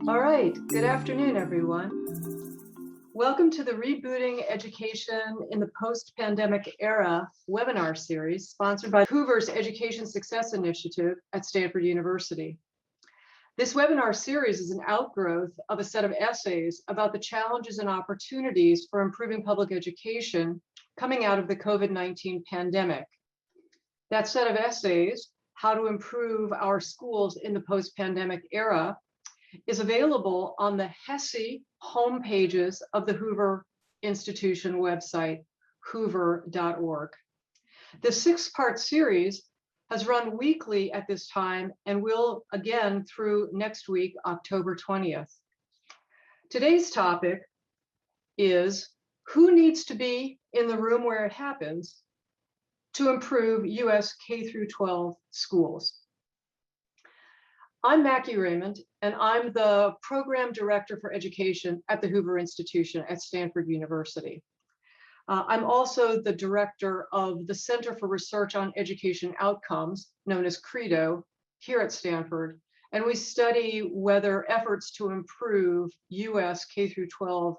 All right, good afternoon, everyone. Welcome to the Rebooting Education in the Post-Pandemic Era webinar series sponsored by Hoover's Education Success Initiative at Stanford University. This webinar series is an outgrowth of a set of essays about the challenges and opportunities for improving public education coming out of the COVID-19 pandemic. That set of essays, How to Improve Our Schools in the Post-Pandemic Era, is available on the HESI homepages of the Hoover Institution website, hoover.org. The six-part series has run weekly at this time and will again through next week, October 20th. Today's topic is who needs to be in the room where it happens to improve US K-12 schools. I'm Margie Raymond, and I'm the Program Director for Education at the Hoover Institution at Stanford University. I'm also the Director of the Center for Research on Education Outcomes, known as CREDO, here at Stanford, and we study whether efforts to improve US K-12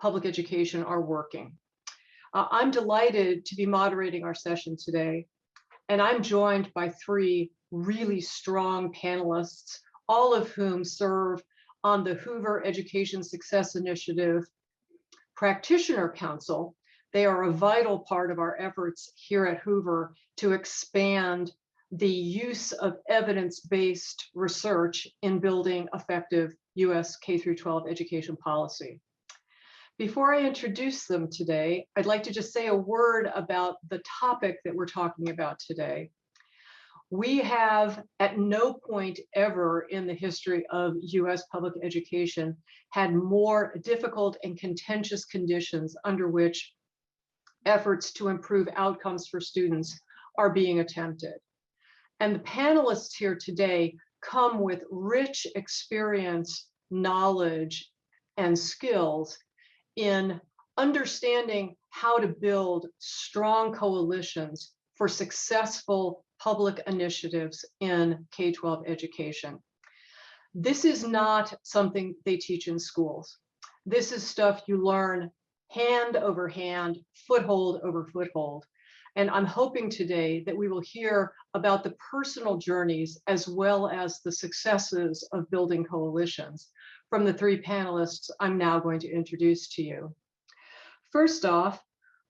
public education are working. I'm delighted to be moderating our session today, and I'm joined by three really strong panelists, all of whom serve on the Hoover Education Success Initiative Practitioner Council. They are a vital part of our efforts here at Hoover to expand the use of evidence-based research in building effective US K-12 education policy. Before I introduce them today, I'd like to just say a word about the topic that we're talking about today. We have at no point ever in the history of US public education had more difficult and contentious conditions under which efforts to improve outcomes for students are being attempted. And the panelists here today come with rich experience, knowledge, and skills in understanding how to build strong coalitions for successful public initiatives in K-12 education. This is not something they teach in schools. This is stuff you learn hand over hand, foothold over foothold. And I'm hoping today that we will hear about the personal journeys as well as the successes of building coalitions from the three panelists I'm now going to introduce to you. First off,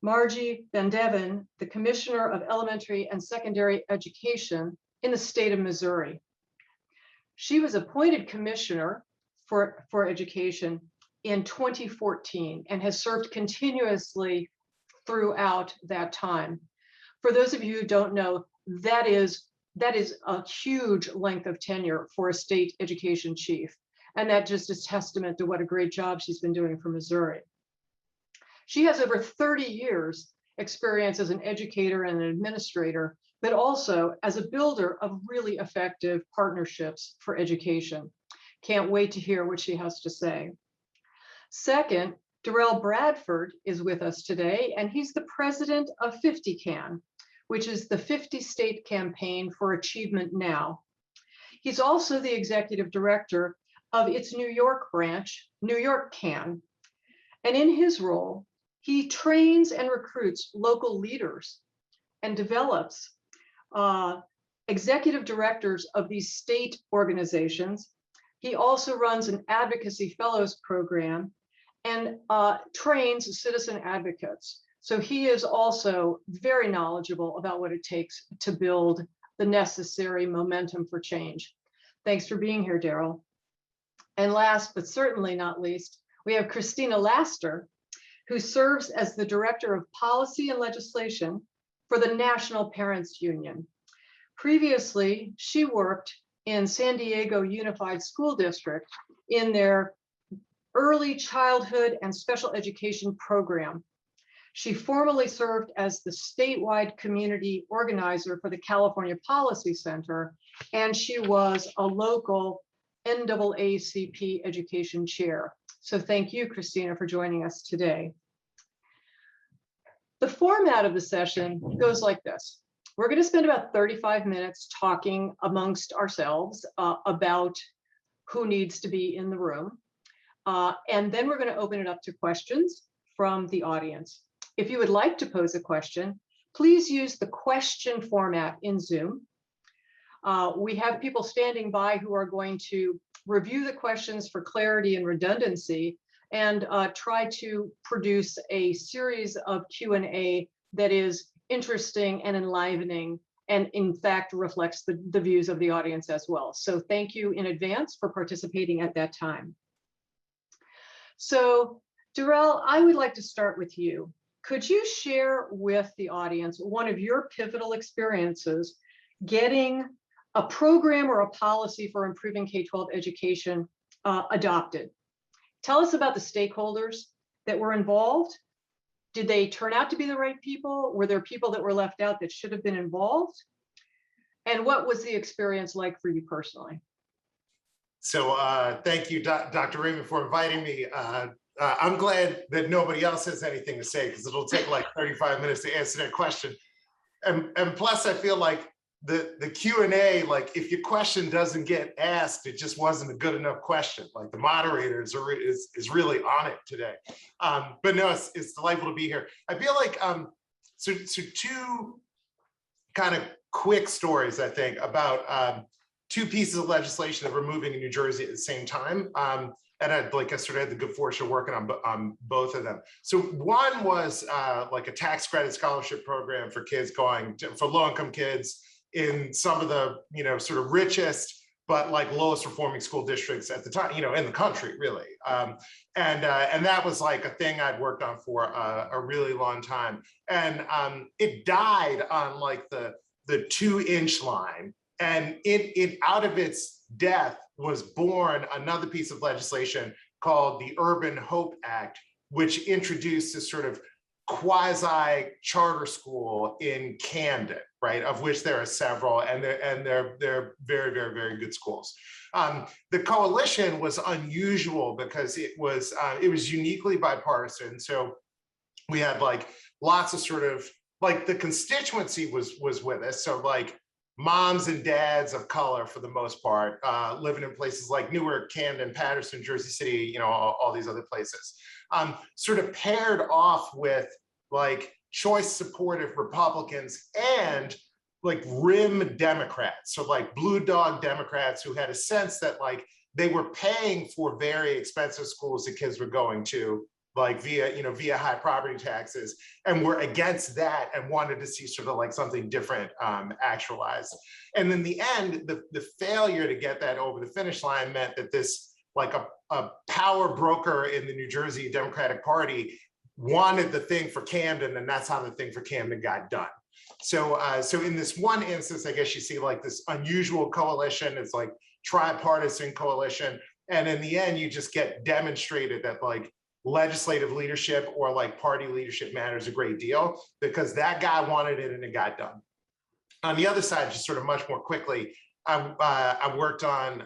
Margie Vandeven, the Commissioner of Elementary and Secondary Education in the state of Missouri. She was appointed Commissioner for Education in 2014 and has served continuously throughout that time. For those of you who don't know, that is a huge length of tenure for a state education chief. And that just is testament to what a great job she's been doing for Missouri. She has over 30 years experience as an educator and an administrator, but also as a builder of really effective partnerships for education. Can't wait to hear what she has to say. Second, Darrell Bradford is with us today, and he's the president of 50CAN, which is the 50 State Campaign for Achievement Now. He's also the executive director of its New York branch, New York CAN. And in his role, he trains and recruits local leaders and develops executive directors of these state organizations. He also runs an advocacy fellows program and trains citizen advocates. So he is also very knowledgeable about what it takes to build the necessary momentum for change. Thanks for being here, Darrell. And last, but certainly not least, we have Christina Laster, who serves as the Director of Policy and Legislation for the National Parents Union. Previously, she worked in San Diego Unified School District in their early childhood and special education program. She formerly served as the statewide community organizer for the California Policy Center, and she was a local NAACP education chair. So thank you, Christina, for joining us today. The format of the session goes like this. We're going to spend about 35 minutes talking amongst ourselves about who needs to be in the room. And then we're going to open it up to questions from the audience. If you would like to pose a question, please use the question format in Zoom. We have people standing by who are going to review the questions for clarity and redundancy and try to produce a series of Q&A that is interesting and enlivening and in fact reflects the views of the audience as well. So thank you in advance for participating at that time. So Darrell, I would like to start with you. Could you share with the audience one of your pivotal experiences getting a program or a policy for improving K-12 education adopted? Tell us about the stakeholders that were involved. Did they turn out to be the right people? Were there people that were left out that should have been involved? And what was the experience like for you personally? So thank you, Dr. Raymond, for inviting me. I'm glad that nobody else has anything to say because it'll take like 35 minutes to answer that question. And plus, I feel like the Q&A, like if your question doesn't get asked, it just wasn't a good enough question. Like the moderator is really on it today. But no, it's delightful to be here. I feel like, so two kind of quick stories, I think, about two pieces of legislation that we're moving in New Jersey at the same time. And I sort of had the good fortune of working on both of them. So one was like a tax credit scholarship program for kids for low-income kids in some of the, sort of richest, but like lowest performing school districts at the time, in the country, really. And that was like a thing I'd worked on for a really long time. And it died on like the 2-inch line. And it out of its death was born another piece of legislation called the Urban Hope Act, which introduced this sort of quasi charter school in Camden, right? Of which there are several, and they're very, very, very good schools. The coalition was unusual because it was uniquely bipartisan. So we had like lots of sort of like the constituency was with us. So like moms and dads of color for the most part, living in places like Newark, Camden, Patterson, Jersey City, all these other places. Sort of paired off with like choice supportive Republicans and like rim Democrats. So like blue dog Democrats who had a sense that like they were paying for very expensive schools that kids were going to, like via high property taxes, and were against that and wanted to see sort of like something different actualized. And in the end, the failure to get that over the finish line meant that this like a power broker in the New Jersey Democratic Party wanted the thing for Camden, and that's how the thing for Camden got done. So in this one instance, I guess you see like this unusual coalition. It's like tripartisan coalition, and in the end, you just get demonstrated that like legislative leadership or like party leadership matters a great deal because that guy wanted it and it got done. On the other side, just sort of much more quickly, I worked on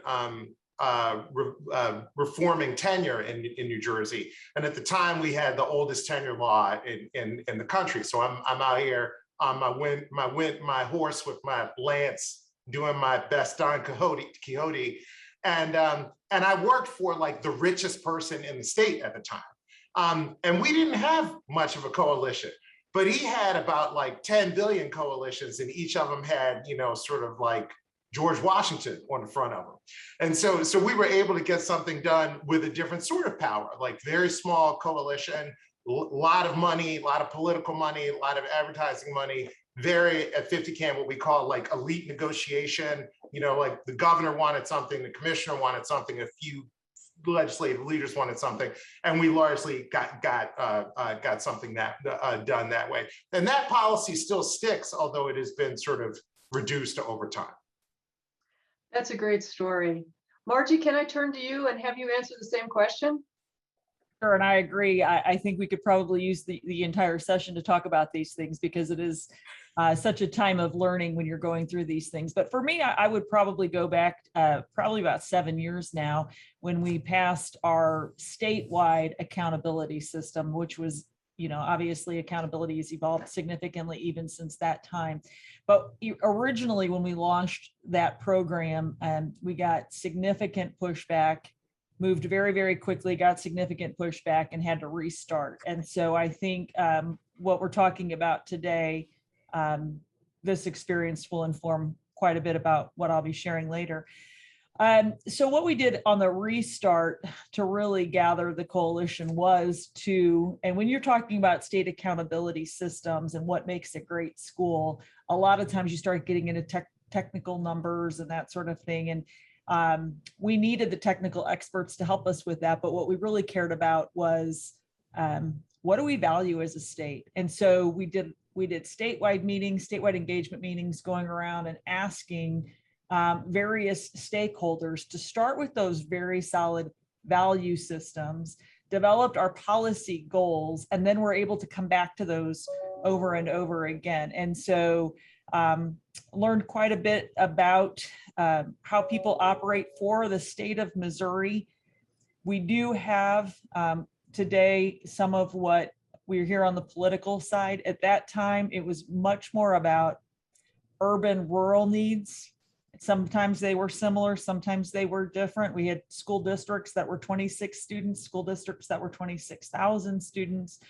reforming tenure in New Jersey. And at the time we had the oldest tenure law in the country. So I'm out here on my horse with my lance, doing my best Don Quixote. And I worked for like the richest person in the state at the time. And we didn't have much of a coalition, but he had about like 10 billion coalitions, and each of them had, sort of like George Washington on the front of them. And so we were able to get something done with a different sort of power, like very small coalition, a lot of money, a lot of political money, a lot of advertising money, very at 50 Cam, what we call like elite negotiation. Like the governor wanted something, the commissioner wanted something, a few legislative leaders wanted something, and we largely got something that done that way. And that policy still sticks, although it has been sort of reduced over time. That's a great story. Margie, can I turn to you and have you answer the same question? Sure, and I agree. I think we could probably use the entire session to talk about these things because it is such a time of learning when you're going through these things. But for me, I would probably go back probably about 7 years now when we passed our statewide accountability system, which was obviously accountability has evolved significantly even since that time. But originally, when we launched that program, we got significant pushback, moved very, very quickly, got significant pushback, and had to restart. And so I think what we're talking about today, this experience will inform quite a bit about what I'll be sharing later. So what we did on the restart to really gather the coalition was and when you're talking about state accountability systems and what makes a great school, a lot of times you start getting into technical numbers and that sort of thing. And we needed the technical experts to help us with that. But what we really cared about was what do we value as a state? And so we did statewide meetings, statewide engagement meetings, going around and asking various stakeholders to start with those very solid value systems, developed our policy goals, and then we're able to come back to those over and over again. And so learned quite a bit about how people operate for the state of Missouri. We do have today some of what we're here on the political side. At that time, it was much more about urban rural needs. Sometimes they were similar, sometimes they were different. We had school districts that were 26 students, school districts that were 26,000 students.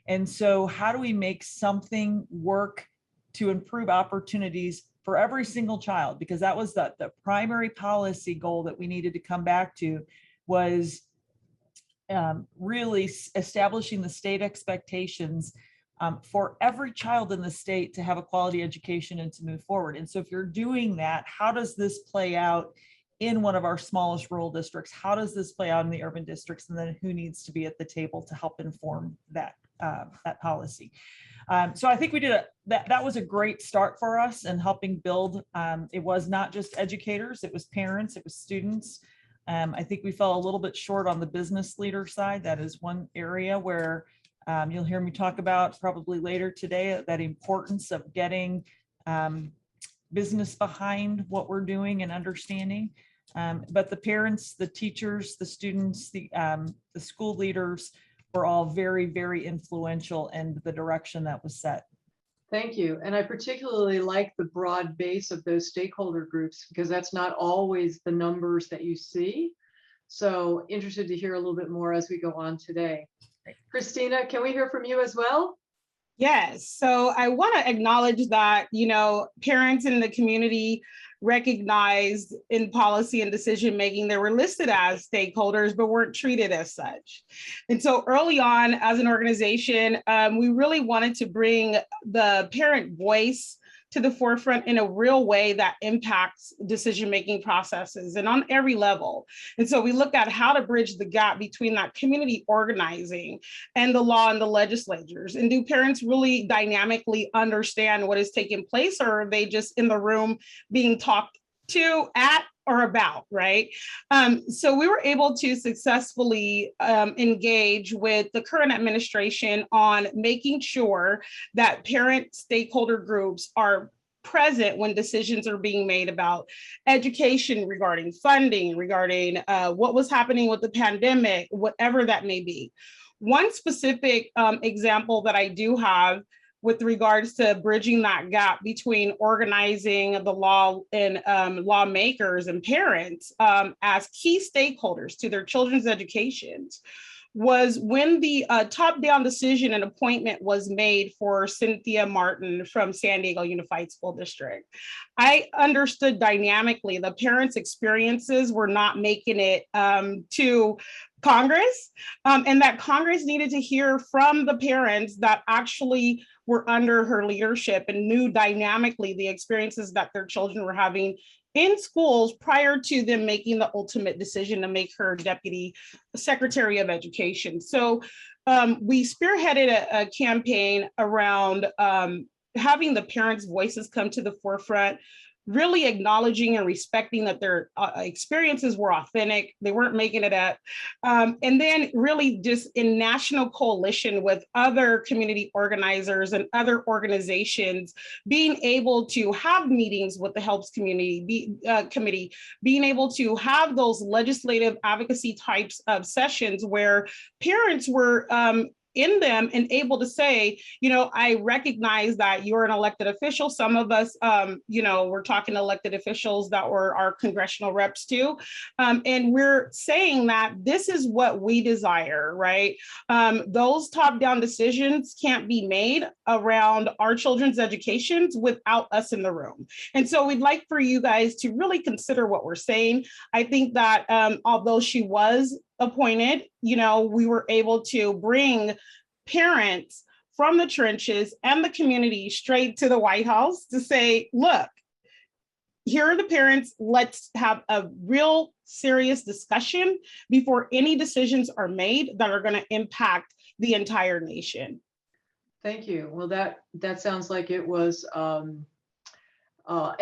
And so how do we make something work to improve opportunities for every single child? Because that was the primary policy goal that we needed to come back to, was really establishing the state expectations for every child in the state to have a quality education and to move forward. And so if you're doing that, how does this play out in one of our smallest rural districts? How does this play out in the urban districts? And then who needs to be at the table to help inform that policy? So I think we did that was a great start for us in helping build. It was not just educators, it was parents, it was students. I think we fell a little bit short on the business leader side. That is one area where you'll hear me talk about probably later today, that importance of getting business behind what we're doing and understanding. But the parents, the teachers, the students, the school leaders were all very, very influential in the direction that was set. Thank you. And I particularly like the broad base of those stakeholder groups, because that's not always the numbers that you see. So interested to hear a little bit more as we go on today. Christina, can we hear from you as well? Yes. So I want to acknowledge that, parents in the community recognized in policy and decision making, they were listed as stakeholders, but weren't treated as such. And so early on as an organization, we really wanted to bring the parent voice to the forefront in a real way that impacts decision-making processes and on every level. And so we looked at how to bridge the gap between that community organizing and the law and the legislatures. And do parents really dynamically understand what is taking place, or are they just in the room being talked to, at, or about, right? So we were able to successfully engage with the current administration on making sure that parent stakeholder groups are present when decisions are being made about education, regarding funding, regarding what was happening with the pandemic, whatever that may be. One specific example that I do have with regards to bridging that gap between organizing the law and lawmakers and parents as key stakeholders to their children's educations was when the top-down decision and appointment was made for Cynthia Martin from San Diego Unified School District. I understood dynamically the parents' experiences were not making it to Congress, and that Congress needed to hear from the parents that actually were under her leadership and knew dynamically the experiences that their children were having in schools prior to them making the ultimate decision to make her Deputy Secretary of Education. So we spearheaded a campaign around having the parents' voices come to the forefront, really acknowledging and respecting that their experiences were authentic, they weren't making it up. And then really just in national coalition with other community organizers and other organizations, being able to have meetings with the HELPS community committee, being able to have those legislative advocacy types of sessions where parents were in them and able to say, I recognize that you're an elected official. Some of us, we're talking elected officials that were our congressional reps too. And we're saying that this is what we desire, right? Those top-down decisions can't be made around our children's educations without us in the room. And so we'd like for you guys to really consider what we're saying. I think that although she was appointed, we were able to bring parents from the trenches and the community straight to the White House to say, look, here are the parents. Let's have a real serious discussion before any decisions are made that are going to impact the entire nation. Thank you. Well, that sounds like it was an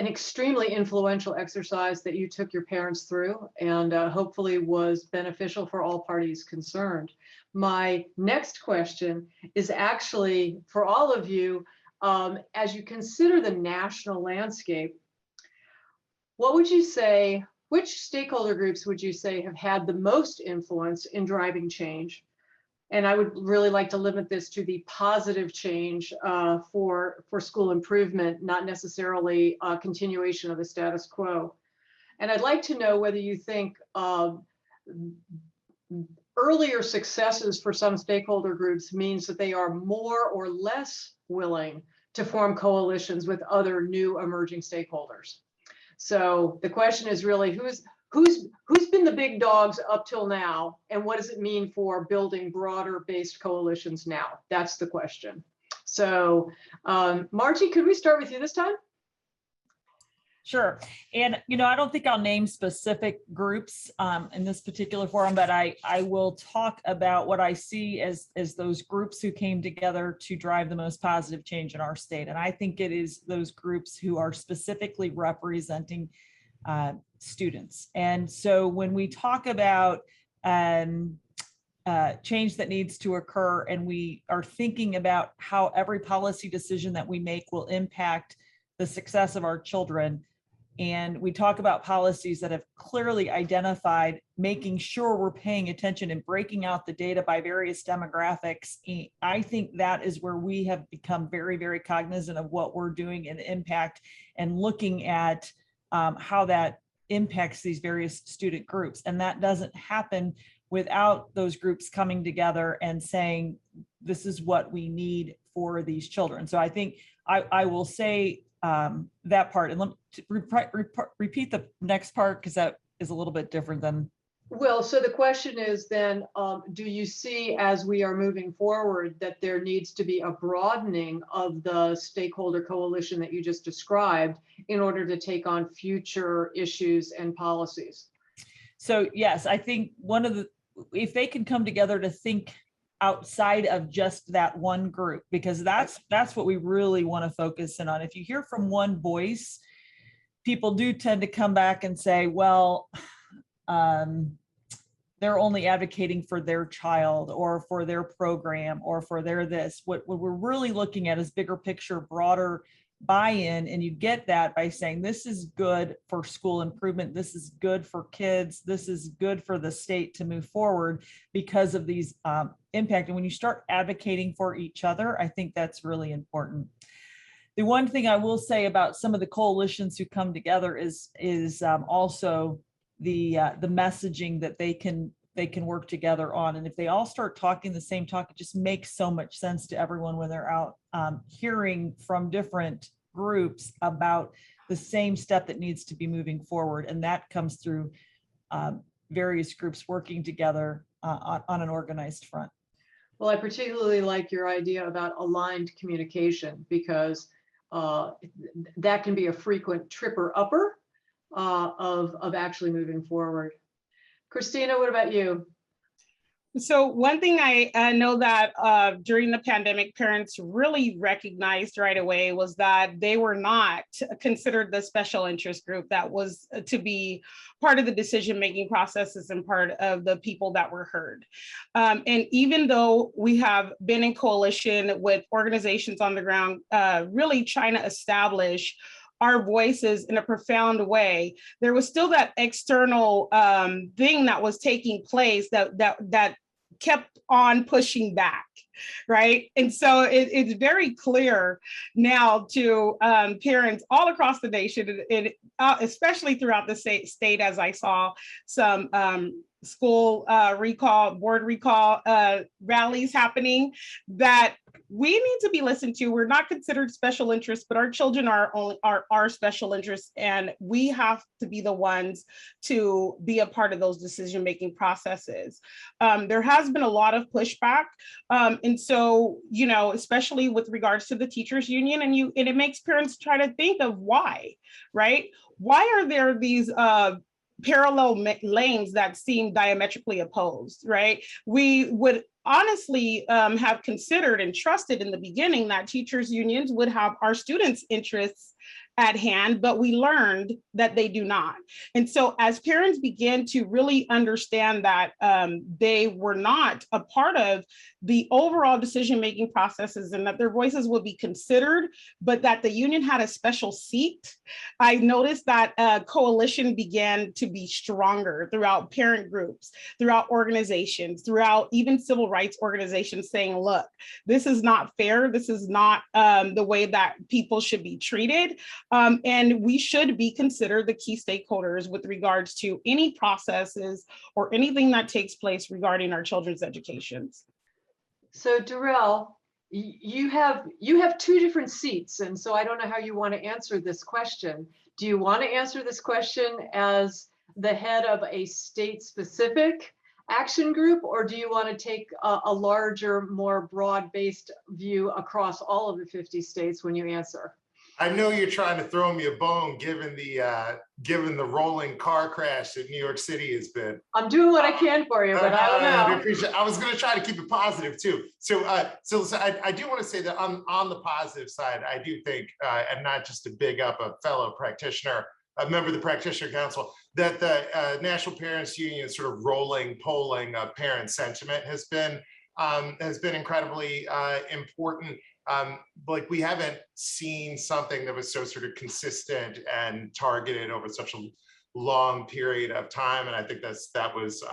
extremely influential exercise that you took your parents through, and hopefully was beneficial for all parties concerned. My next question is actually for all of you. As you consider the national landscape, what would you say, which stakeholder groups would you say have had the most influence in driving change? And I would really like to limit this to the positive change for school improvement, not necessarily a continuation of the status quo. And I'd like to know whether you think earlier successes for some stakeholder groups means that they are more or less willing to form coalitions with other new emerging stakeholders. So the question is really who's been the big dogs up till now, and what does it mean for building broader based coalitions now? That's the question. So Margie, could we start with you this time? Sure. And, I don't think I'll name specific groups in this particular forum, but I will talk about what I see as those groups who came together to drive the most positive change in our state. And I think it is those groups who are specifically representing students. And so when we talk about change that needs to occur, and we are thinking about how every policy decision that we make will impact the success of our children, and we talk about policies that have clearly identified making sure we're paying attention and breaking out the data by various demographics, I think that is where we have become very, very cognizant of what we're doing and impact, and looking at how that impacts these various student groups. And that doesn't happen without those groups coming together and saying, this is what we need for these children. So I think I will say that part, and let me repeat the next part, because that is a little bit different than. Well, so the question is then, do you see as we are moving forward that there needs to be a broadening of the stakeholder coalition that you just described in order to take on future issues and policies? So yes, I think if they can come together to think outside of just that one group, because that's what we really want to focus in on. If you hear from one voice, people do tend to come back and say, well, they're only advocating for their child or for their program or for their this. What we're really looking at is bigger picture, broader buy-in, and you get that by saying this is good for school improvement, this is good for kids, this is good for the state to move forward because of these impact. And when you start advocating for each other, I think that's really important. The one thing I will say about some of the coalitions who come together is also the messaging that they can work together on. And if they all start talking the same talk, it just makes so much sense to everyone when they're out hearing from different groups about the same step that needs to be moving forward. And that comes through various groups working together on an organized front. Well, I particularly like your idea about aligned communication, because that can be a frequent tripper upper of actually moving forward. Christina, what about you? So one thing I know that during the pandemic, parents really recognized right away was that they were not considered the special interest group that was to be part of the decision-making processes and part of the people that were heard. And even though we have been in coalition with organizations on the ground, really trying to establish our voices in a profound way, there was still that external thing that was taking place that kept on pushing back, right? And so it's very clear now to parents all across the nation, and especially throughout the state, as I saw some school board recall rallies happening, that we need to be listened to. We're not considered special interests, but our children are our special interests, and we have to be the ones to be a part of those decision-making processes. There has been a lot of pushback, and so, you know, especially with regards to the teachers union, and it makes parents try to think of why, right? Why are there these parallel lanes that seem diametrically opposed, right? We would honestly have considered and trusted in the beginning that teachers unions would have our students' interests at hand, but we learned that they do not. And so as parents begin to really understand that they were not a part of the overall decision-making processes and that their voices would be considered, but that the union had a special seat, I noticed that coalition began to be stronger throughout parent groups, throughout organizations, throughout even civil rights organizations saying, look, this is not fair. This is not the way that people should be treated. And we should be considered the key stakeholders with regards to any processes or anything that takes place regarding our children's educations. So Darrell, you have two different seats, and so I don't know how you want to answer this question. Do you want to answer this question as the head of a state-specific action group, or do you want to take a larger, more broad-based view across all of the 50 states when you answer? I know you're trying to throw me a bone, given the rolling car crash that New York City has been. I'm doing what I can for you, but I don't know. I was going to try to keep it positive too. So I do want to say that on the positive side, I do think, and not just to big up a fellow practitioner, a member of the Practitioner Council, that the National Parents Union sort of rolling polling of parent sentiment has been incredibly important. Like, we haven't seen something that was so sort of consistent and targeted over such a long period of time, and I think that was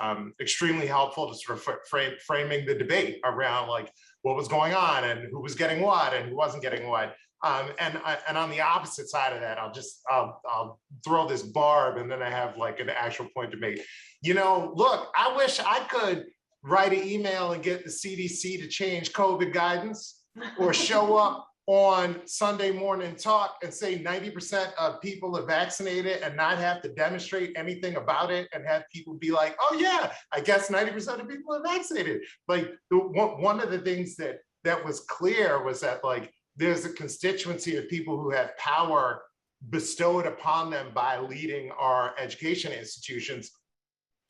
extremely helpful to sort of framing the debate around like what was going on and who was getting what and who wasn't getting what. And on the opposite side of that, I'll throw this barb, and then I have like an actual point to make. You know, look, I wish I could write an email and get the CDC to change COVID guidance, or show up on Sunday morning talk and say 90% of people are vaccinated and not have to demonstrate anything about it, and have people be like, oh yeah, I guess 90% of people are vaccinated. Like, one of the things that was clear was that like there's a constituency of people who have power bestowed upon them by leading our education institutions.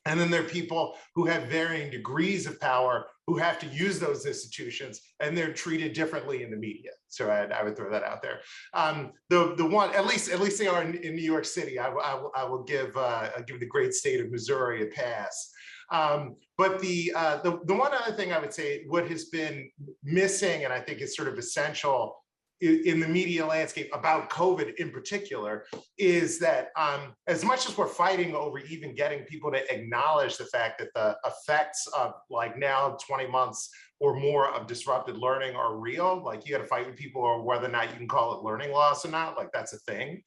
And then there are people who have varying degrees of power who have to use those institutions, and they're treated differently in the media. So I would throw that out there. The one, at least they are in New York City. I will give the great state of Missouri a pass. But the one other thing I would say, what has been missing, and I think is sort of essential in the media landscape about COVID in particular, is that as much as we're fighting over even getting people to acknowledge the fact that the effects of like now 20 months or more of disrupted learning are real, like you got to fight with people or whether or not you can call it learning loss or not, like that's a thing.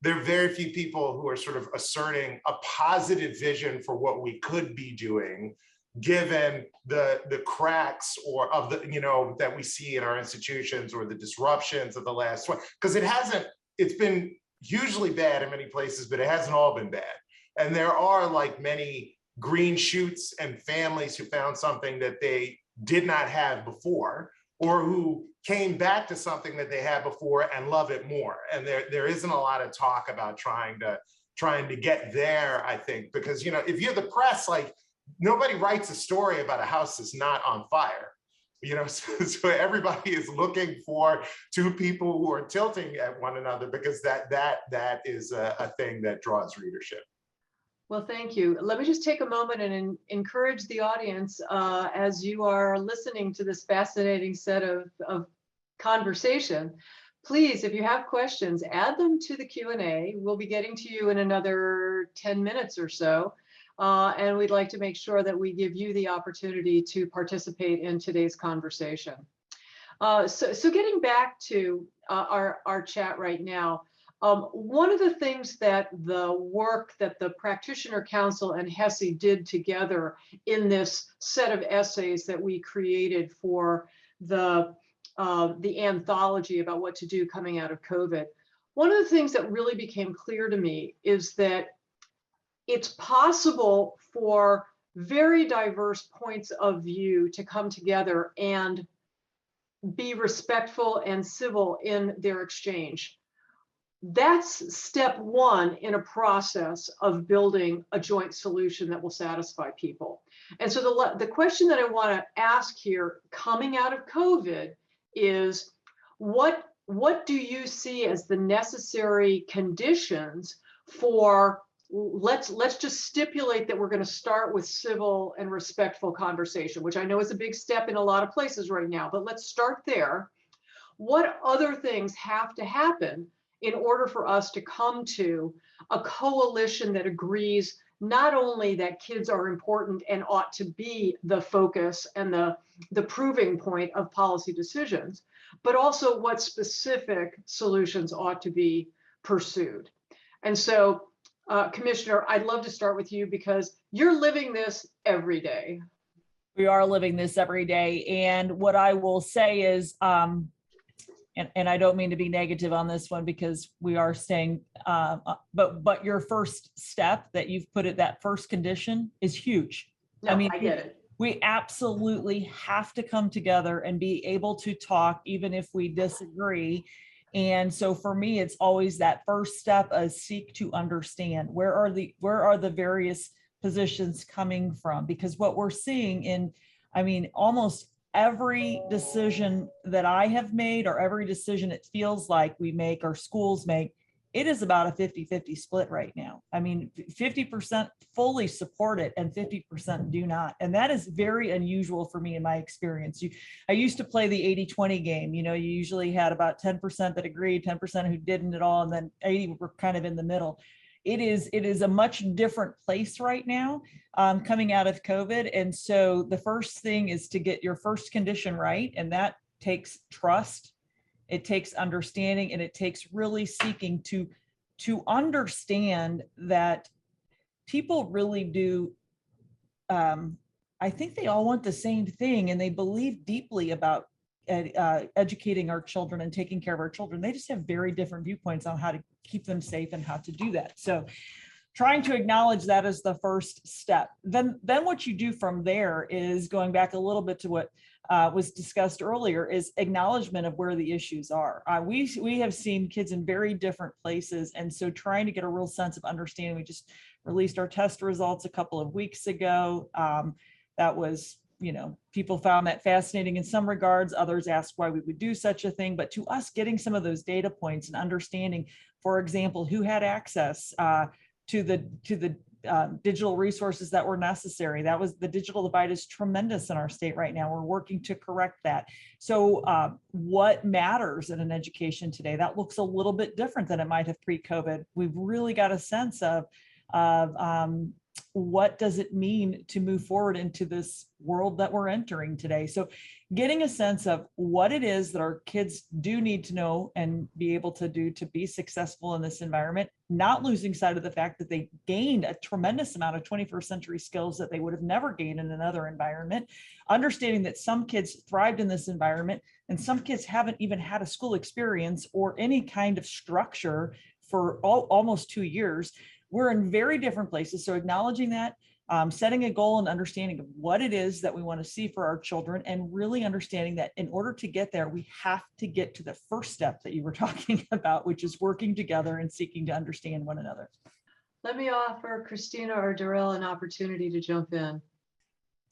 There are very few people who are sort of asserting a positive vision for what we could be doing, given the cracks or of the, you know, that we see in our institutions, or the disruptions of the last one, because it's been hugely bad in many places, but it hasn't all been bad. And there are like many green shoots and families who found something that they did not have before, or who came back to something that they had before and love it more. And there isn't a lot of talk about trying to get there, I think, because, you know, if you're the press, like, nobody writes a story about a house that's not on fire, you know, so everybody is looking for two people who are tilting at one another, because that is a thing that draws readership. Well, thank you. Let me just take a moment and encourage the audience as you are listening to this fascinating set of conversation. Please, if you have questions, add them to the Q&A. We'll be getting to you in another 10 minutes or so. And we'd like to make sure that we give you the opportunity to participate in today's conversation. So getting back to our chat right now, one of the things that the work that the Practitioner Council and HESI did together in this set of essays that we created for the anthology about what to do coming out of COVID, one of the things that really became clear to me is that it's possible for very diverse points of view to come together and be respectful and civil in their exchange. That's step one in a process of building a joint solution that will satisfy people. And so the question that I want to ask here coming out of COVID is, what do you see as the necessary conditions for, let's just stipulate that we're going to start with civil and respectful conversation, which I know is a big step in a lot of places right now, but let's start there. What other things have to happen in order for us to come to a coalition that agrees not only that kids are important and ought to be the focus and the proving point of policy decisions, but also what specific solutions ought to be pursued? And so, Commissioner, I'd love to start with you because you're living this every day. We are living this every day. And what I will say is, and I don't mean to be negative on this one because we are staying, but your first step that you've put it, that first condition is huge. No, I mean, I get it. We absolutely have to come together and be able to talk, even if we disagree. And so for me, it's always that first step of seek to understand where are the various positions coming from, because what we're seeing in, I mean, almost every decision that I have made or every decision it feels like we make or schools make, it is about a 50-50 split right now. I mean, 50% fully support it and 50% do not. And that is very unusual for me in my experience. I used to play the 80-20 game. You know, you usually had about 10% that agreed, 10% who didn't at all, and then 80 were kind of in the middle. It is a much different place right now coming out of COVID. And so the first thing is to get your first condition right. And that takes trust. It takes understanding, and it takes really seeking to understand that people really do. I think they all want the same thing, and they believe deeply about educating our children and taking care of our children. They just have very different viewpoints on how to keep them safe and how to do that. So trying to acknowledge that is the first step. Then what you do from there is going back a little bit to what was discussed earlier, is acknowledgement of where the issues are. We have seen kids in very different places. And so trying to get a real sense of understanding. We just released our test results a couple of weeks ago. That was, you know, people found that fascinating in some regards. Others asked why we would do such a thing. But to us, getting some of those data points and understanding, for example, who had access to the digital resources that were necessary. That was, the digital divide is tremendous in our state right now. We're working to correct that. So what matters in an education today? That looks a little bit different than it might have pre-COVID. We've really got a sense of what does it mean to move forward into this world that we're entering today. So getting a sense of what it is that our kids do need to know and be able to do to be successful in this environment, not losing sight of the fact that they gained a tremendous amount of 21st century skills that they would have never gained in another environment, understanding that some kids thrived in this environment and some kids haven't even had a school experience or any kind of structure for almost 2 years. We're in very different places. So acknowledging that, setting a goal and understanding of what it is that we want to see for our children, and really understanding that in order to get there, we have to get to the first step that you were talking about, which is working together and seeking to understand one another. Let me offer Christina or Darrell an opportunity to jump in.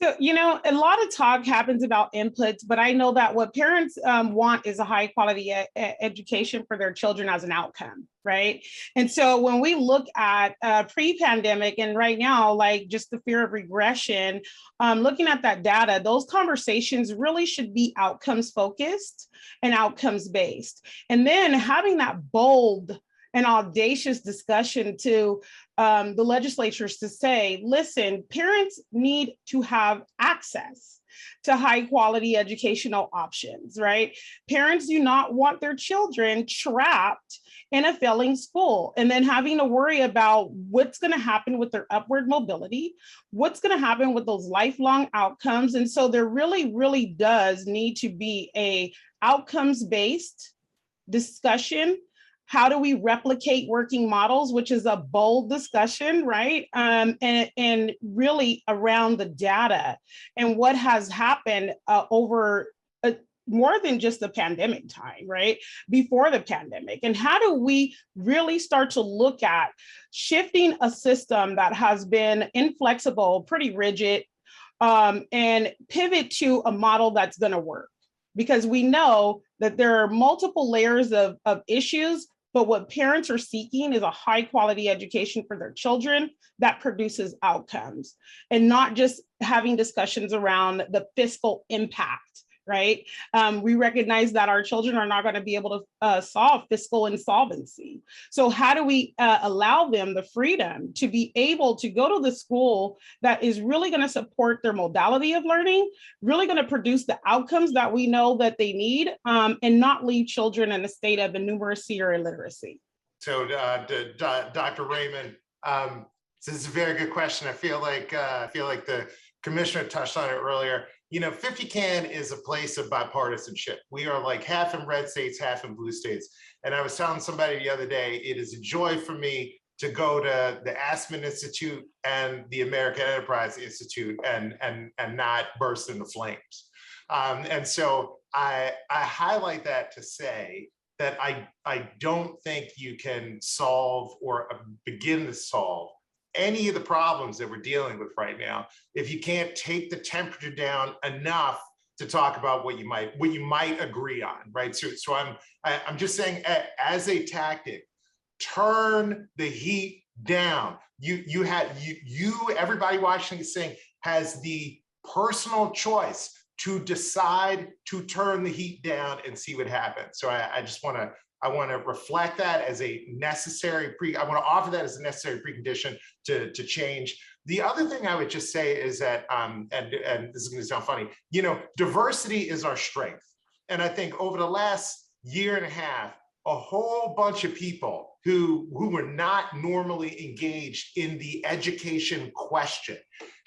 So, you know, a lot of talk happens about inputs, but I know that what parents want is a high quality education for their children as an outcome, right? And so when we look at pre-pandemic and right now, like just the fear of regression, looking at that data, those conversations really should be outcomes focused and outcomes based. And then having that bold an audacious discussion to the legislatures to say, listen, parents need to have access to high quality educational options, right? Parents do not want their children trapped in a failing school and then having to worry about what's going to happen with their upward mobility, what's going to happen with those lifelong outcomes. And so there really does need to be a outcomes-based discussion. How do we replicate working models, which is a bold discussion, right? And really around the data and what has happened over more than just the pandemic time, right? Before the pandemic. And how do we really start to look at shifting a system that has been inflexible, pretty rigid, and pivot to a model that's going to work? Because we know that there are multiple layers of issues, but what parents are seeking is a high quality education for their children that produces outcomes and not just having discussions around the fiscal impact, right? We recognize that our children are not going to be able to solve fiscal insolvency. So how do we allow them the freedom to be able to go to the school that is really going to support their modality of learning, really going to produce the outcomes that we know that they need, and not leave children in a state of innumeracy or illiteracy? So Dr. Raymond, this is a very good question. I feel like the commissioner touched on it earlier. You know, 50 Can is a place of bipartisanship. We are like half in red states, half in blue states. And I was telling somebody the other day, it is a joy for me to go to the Aspen Institute and the American Enterprise Institute and not burst into flames. And so I highlight that to say that I don't think you can solve or begin to solve any of the problems that we're dealing with right now if you can't take the temperature down enough to talk about what you might agree on, right? So I'm just saying, as a tactic, turn the heat down. Everybody watching this thing has the personal choice to decide to turn the heat down and see what happens. So I just want to reflect that as a necessary I want to offer that as a necessary precondition to change. The other thing I would just say is that, and this is going to sound funny, you know, diversity is our strength. And I think over the last year and a half, a whole bunch of people who were not normally engaged in the education question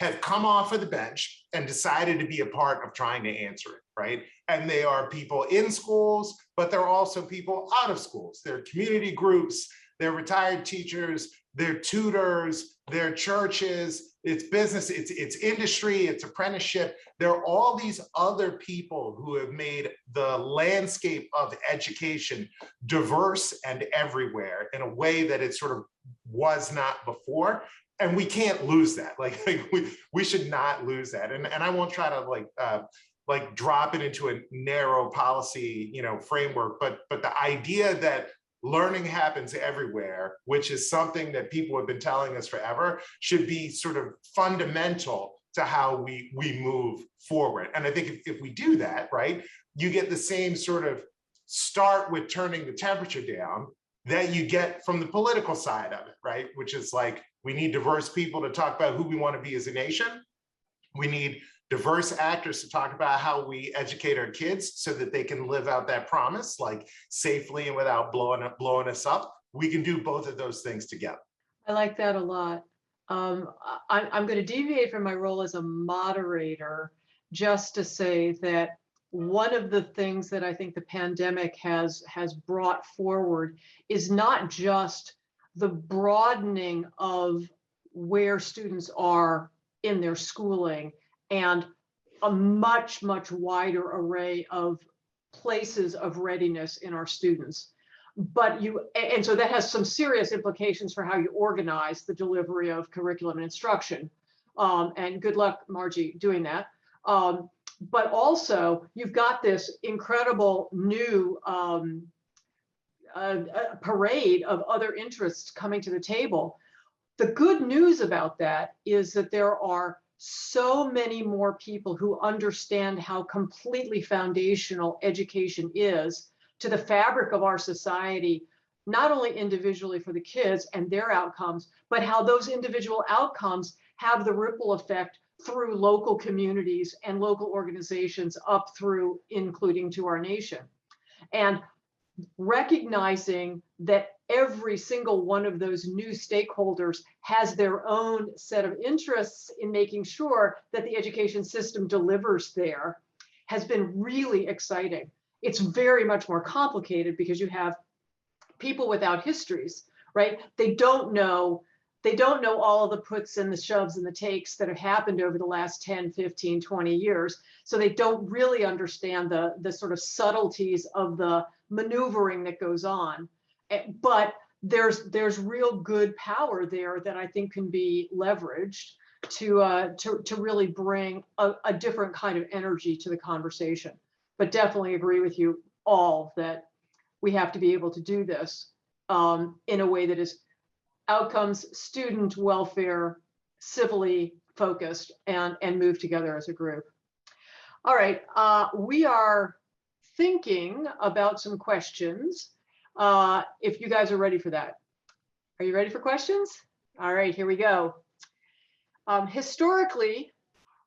have come off of the bench and decided to be a part of trying to answer it, right? And they are people in schools, but they're also people out of schools. They're community groups, they're retired teachers, they're tutors, they're churches, it's business, it's industry, it's apprenticeship. There are all these other people who have made the landscape of education diverse and everywhere in a way that it sort of was not before. And we can't lose that. Like we should not lose that. And I won't try to like drop it into a narrow policy, you know, framework, but the idea that learning happens everywhere, which is something that people have been telling us forever, should be sort of fundamental to how we move forward. And I think if we do that, right, you get the same sort of start with turning the temperature down that you get from the political side of it, right? Which is like, we need diverse people to talk about who we want to be as a nation. We need diverse actors to talk about how we educate our kids so that they can live out that promise, like safely and without blowing us up. We can do both of those things together. I like that a lot. I'm going to deviate from my role as a moderator just to say that one of the things that I think the pandemic has brought forward is not just the broadening of where students are in their schooling and a much wider array of places of readiness in our students. And so that has some serious implications for how you organize the delivery of curriculum and instruction. And good luck, Margie, doing that. But also, you've got this incredible new parade of other interests coming to the table. The good news about that is that there are so many more people who understand how completely foundational education is to the fabric of our society not only individually for the kids and their outcomes, but how those individual outcomes have the ripple effect through local communities and local organizations up through, including to our nation. And recognizing that every single one of those new stakeholders has their own set of interests in making sure that the education system delivers there has been really exciting. It's very much more complicated because you have people without histories, right? They don't know all of the puts and the shoves and the takes that have happened over the last 10, 15, 20 years. So they don't really understand the sort of subtleties of the maneuvering that goes on. But there's real good power there that I think can be leveraged to really bring a different kind of energy to the conversation. But definitely agree with you all that we have to be able to do this in a way that is outcomes, student welfare, civilly focused, and move together as a group. All right, we are thinking about some questions. If you guys are ready for that. Are you ready for questions? All right, here we go. Historically,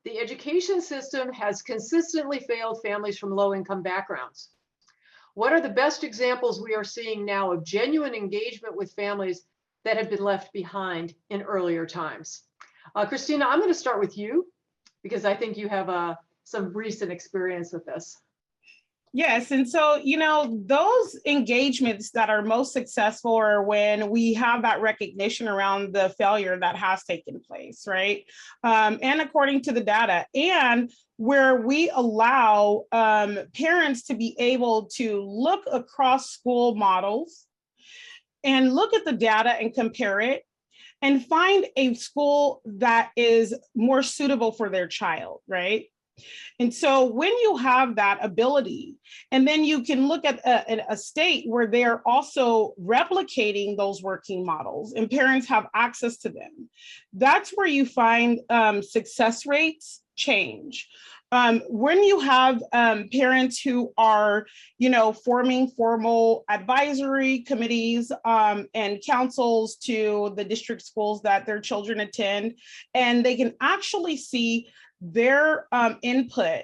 the education system has consistently failed families from low-income backgrounds. What are the best examples we are seeing now of genuine engagement with families that have been left behind in earlier times? Christina, I'm going to start with you because I think you have some recent experience with this. Yes, and so, those engagements that are most successful are when we have that recognition around the failure that has taken place, right? And according to the data, and where we allow parents to be able to look across school models and look at the data and compare it and find a school that is more suitable for their child, right? And so when you have that ability, and then you can look at a state where they're also replicating those working models and parents have access to them, that's where you find success rates change. When you have parents who are, forming formal advisory committees and councils to the district schools that their children attend, and they can actually see their input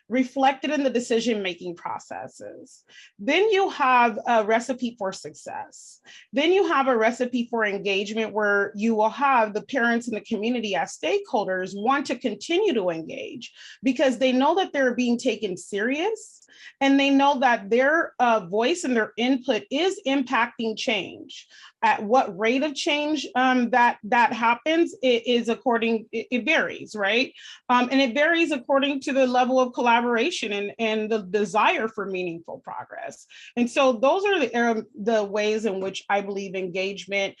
reflected in the decision-making processes. Then you have a recipe for success. Then you have a recipe for engagement where you will have the parents in the community as stakeholders want to continue to engage because they know that they're being taken serious and they know that their voice and their input is impacting change. At what rate of change that happens, it varies, right? And it varies according to the level of collaboration and the desire for meaningful progress. And so those are the ways in which I believe engagement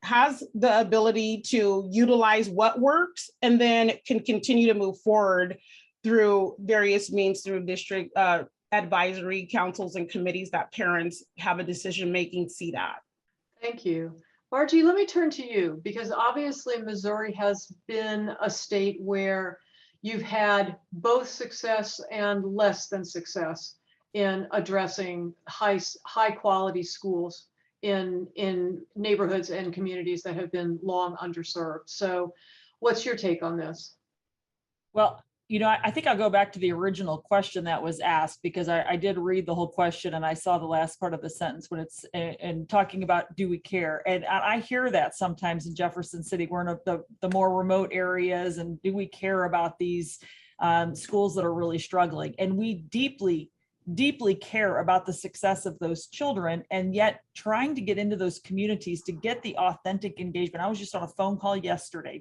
has the ability to utilize what works and then can continue to move forward through various means through district advisory councils and committees that parents have a decision-making seat at. Thank you. Margie, let me turn to you because obviously Missouri has been a state where you've had both success and less than success in addressing high quality schools in neighborhoods and communities that have been long underserved. So what's your take on this? Well, I think I'll go back to the original question that was asked because I did read the whole question and I saw the last part of the sentence when it's and talking about do we care? And I hear that sometimes in Jefferson City, we're in the more remote areas, and do we care about these schools that are really struggling? And we deeply care about the success of those children, and yet trying to get into those communities to get the authentic engagement. I was just on a phone call yesterday,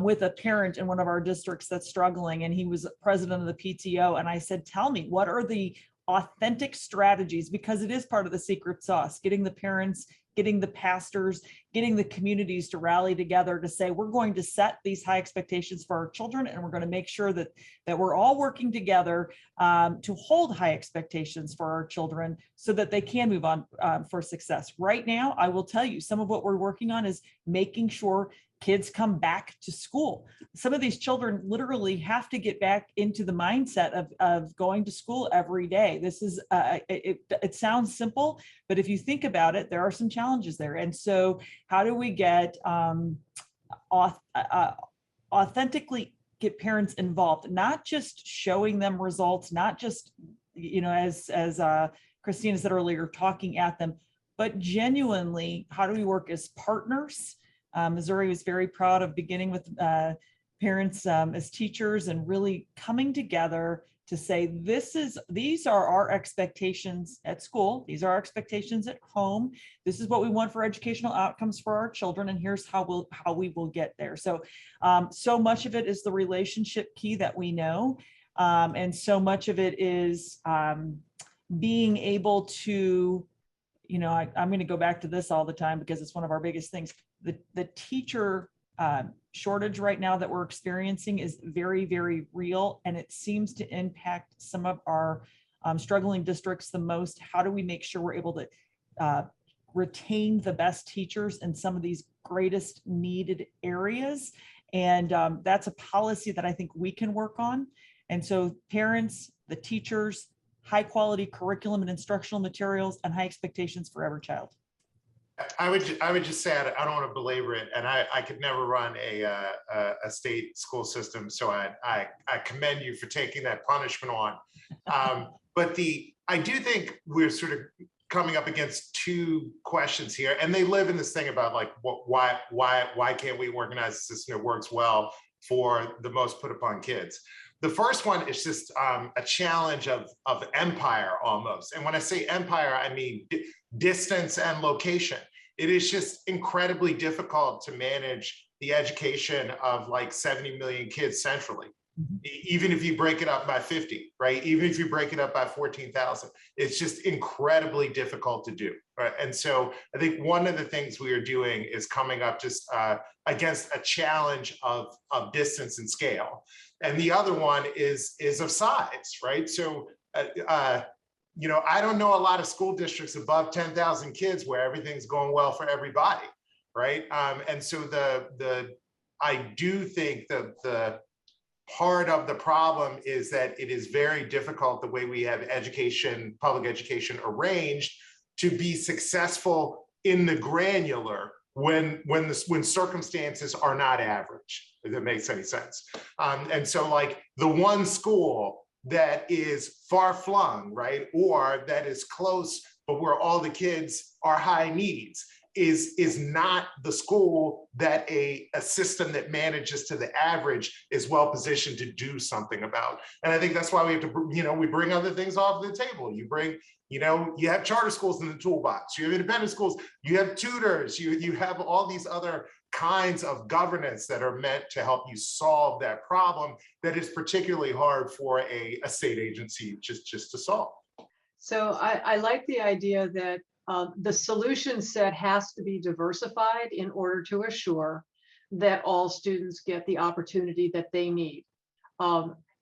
with a parent in one of our districts that's struggling, and he was president of the PTO. And I said, tell me, what are the authentic strategies? Because it is part of the secret sauce, getting the parents, getting the pastors, getting the communities to rally together to say, we're going to set these high expectations for our children, and we're going to make sure that we're all working together to hold high expectations for our children so that they can move on for success. Right now, I will tell you, some of what we're working on is making sure kids come back to school. Some of these children literally have to get back into the mindset of going to school every day. This is, it sounds simple, but if you think about it, there are some challenges there. And so how do we get authentically get parents involved, not just showing them results, not just, as Christina said earlier, talking at them, but genuinely, how do we work as partners? Missouri was very proud of beginning with parents as teachers and really coming together to say, these are our expectations at school. These are our expectations at home. This is what we want for educational outcomes for our children. And here's how we will get there. So, so much of it is the relationship key that we know. And so much of it is being able to, I'm going to go back to this all the time because it's one of our biggest things. The teacher shortage right now that we're experiencing is very, very real, and it seems to impact some of our struggling districts the most. How do we make sure we're able to retain the best teachers in some of these greatest needed areas? And that's a policy that I think we can work on. And so parents, the teachers, high quality curriculum and instructional materials, and high expectations for every child. I would just say, I don't want to belabor it, and I could never run a state school system, so I commend you for taking that punishment on. But I do think we're sort of coming up against two questions here, and they live in this thing about like, why can't we organize a system that works well for the most put upon kids? The first one is just a challenge of empire almost. And when I say empire, I mean distance and location. It is just incredibly difficult to manage the education of like 70 million kids centrally. Even if you break it up by 50, right? Even if you break it up by 14,000, it's just incredibly difficult to do, right? And so I think one of the things we are doing is coming up just against a challenge of distance and scale. And the other one is of size, right? So, I don't know a lot of school districts above 10,000 kids where everything's going well for everybody, right? And so I do think that the part of the problem is that it is very difficult the way we have public education arranged to be successful in the granular when circumstances are not average, if that makes any sense. And so like the one school that is far flung, right? Or that is close, but where all the kids are high needs is not the school that a system that manages to the average is well positioned to do something about. And I think that's why we have to, we bring other things off the table. You have charter schools in the toolbox, you have independent schools, you have tutors, you have all these other kinds of governance that are meant to help you solve that problem that is particularly hard for a state agency just to solve. So I like the idea that the solution set has to be diversified in order to assure that all students get the opportunity that they need.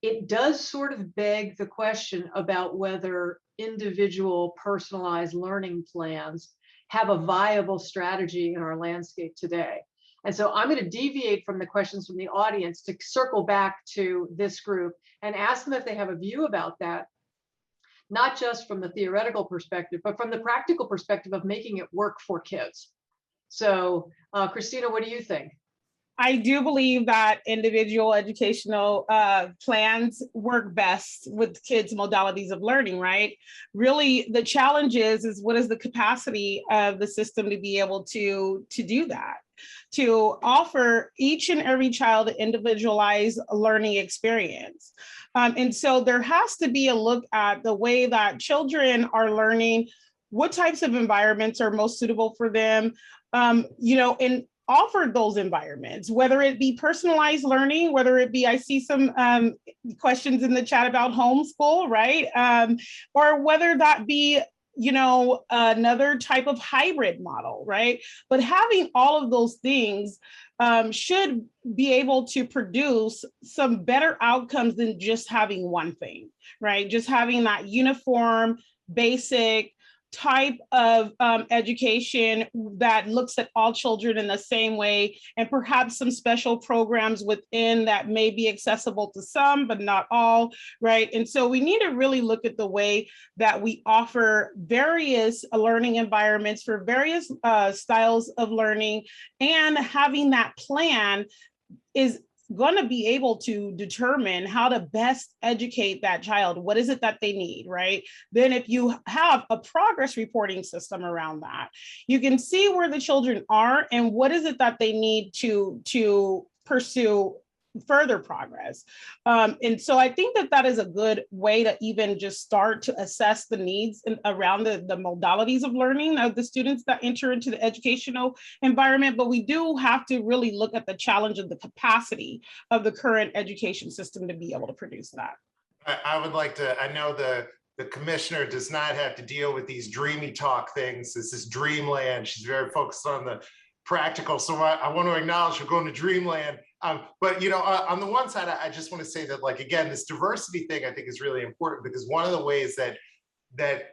It does sort of beg the question about whether individual personalized learning plans have a viable strategy in our landscape today. And so I'm going to deviate from the questions from the audience to circle back to this group and ask them if they have a view about that, not just from the theoretical perspective, but from the practical perspective of making it work for kids. So Christina, what do you think? I do believe that individual educational plans work best with kids' modalities of learning, right? Really, the challenge is what is the capacity of the system to be able to do that, to offer each and every child an individualized learning experience. And so there has to be a look at the way that children are learning, what types of environments are most suitable for them, and offer those environments, whether it be personalized learning, whether it be, I see some questions in the chat about homeschool, right? Or whether that be, another type of hybrid model, right? But having all of those things should be able to produce some better outcomes than just having one thing, right? Just having that uniform, basic, type of education that looks at all children in the same way, and perhaps some special programs within that may be accessible to some, but not all, right? And so we need to really look at the way that we offer various learning environments for various styles of learning, and having that plan is going to be able to determine how to best educate that child. What is it that they need, right? Then if you have a progress reporting system around that, you can see where the children are and what is it that they need to pursue further progress. And so I think that that is a good way to even just start to assess the needs around the modalities of learning of the students that enter into the educational environment. But we do have to really look at the challenge of the capacity of the current education system to be able to produce that. I would like to, I know the commissioner does not have to deal with these dreamy talk things. This is dreamland. She's very focused on the practical. So I want to acknowledge we're going to dreamland. But, you know, on the one side, I just want to say that, like, again, this diversity thing I think is really important, because one of the ways that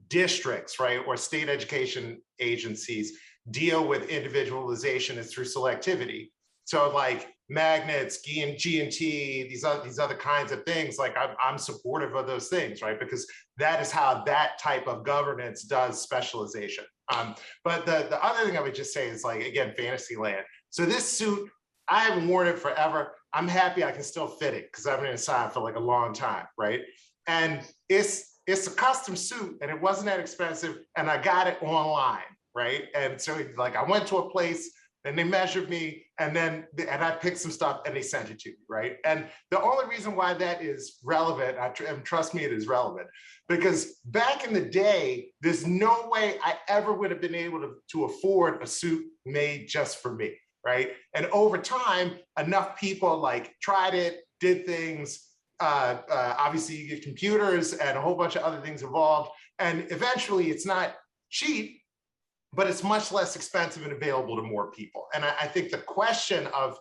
districts, right, or state education agencies deal with individualization is through selectivity. So like magnets, G&T, these other kinds of things, like I'm supportive of those things, right? Because that is how that type of governance does specialization. But the other thing I would just say is, like, again, fantasy land. So this suit, I haven't worn it forever. I'm happy I can still fit it because I've been inside for like a long time, right? And it's a custom suit and it wasn't that expensive, and I got it online, right? And so like I went to a place and they measured me, and I picked some stuff and they sent it to me, right? And the only reason why that is relevant, and trust me, it is relevant, because back in the day, there's no way I ever would have been able to afford a suit made just for me, right? And over time, enough people like tried it, did things. Obviously, you get computers and a whole bunch of other things involved. And eventually, it's not cheap, but it's much less expensive and available to more people. And I think the question of